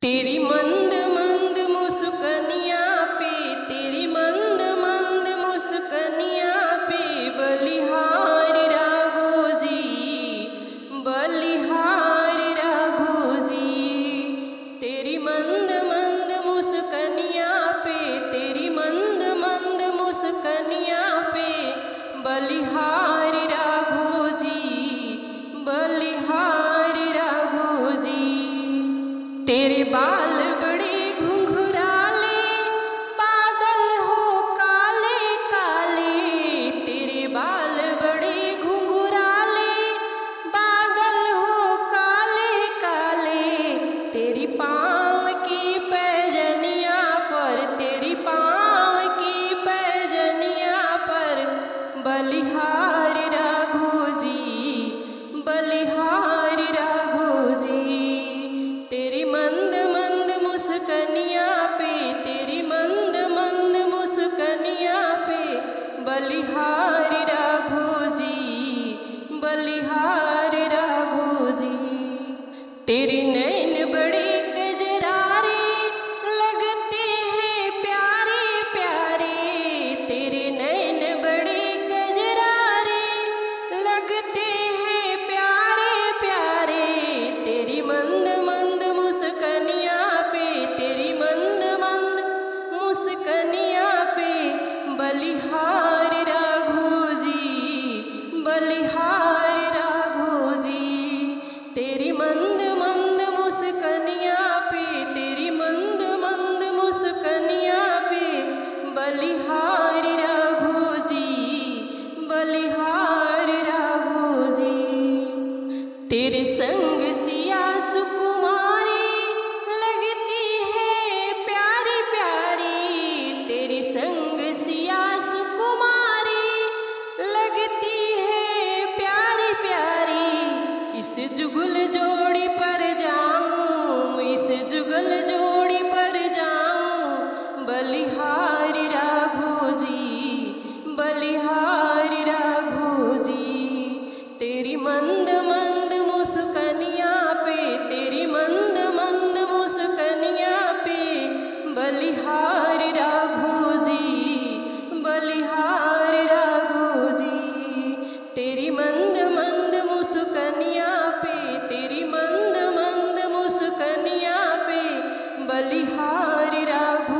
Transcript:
तेरी मंद मंद मुस्कनियाँ पे, तेरी मंद मंद मुस्कनियाँ पे बलिहारी राघो जी, बलिहारी राघो जी। तेरी मंद मंद मुस्कनियाँ पे, तेरी मंद मंद मुस्कनियाँ पे बलिहारी राघो जी, बलिहारी राघो जी। तेरे बाल बड़े घुंघराले, बादल हो काले काले। तेरे बाल बड़े घुंघराले, बादल हो काले काले। तेरी पाँव की पैजनिया पर, तेरी पाँव की पैजनिया पर बलिहारी राघो जी, बलिहारी राघो जी। तेरी मंद मंद मुस्कनियाँ पे, तेरी मंद मंद मुस्कनियाँ पे बलिहारी राघो जी, बलिहारी राघो जी। तेरे नैन बड़े कजरारे, लगते हैं प्यारे प्यारे। तेरे नैन बड़े कजरारे, लगते हैं प्यारे प्यारे। तेरी मंद मंद मुस्कनियाँ पे, तेरी मंद मंद मुस्कनियाँ पे बलिहारी राघो जी, बलिहारी राघो जी। तेरी मंद मंद मुस्कनियाँ पे, तेरी मंद मंद मुस्कनियाँ पे बलिहारी राघो जी, बलिहारी राघो जी। तेरे संग सिया सुकुमारी, लगती है प्यारी प्यारी। तेरे संग सिया सुकुमारी, लगती है प्यारी प्यारी। इस जुगल जोड़ी पर जाऊं, इस जुगल जोड़ी पर जाऊं बलिहारी राघो जी, बलिहारी राघो जी। तेरी मंद मंद मुस्कनियाँ पे, तेरी मंद मंद मुस्कनियाँ पे बलिहारी राघो जी, बलिहारी राघो जी। तेरी मंद मंद मुस्कनियाँ पे, तेरी मंद मंद मुस्कनियाँ पे बलिहारी राघो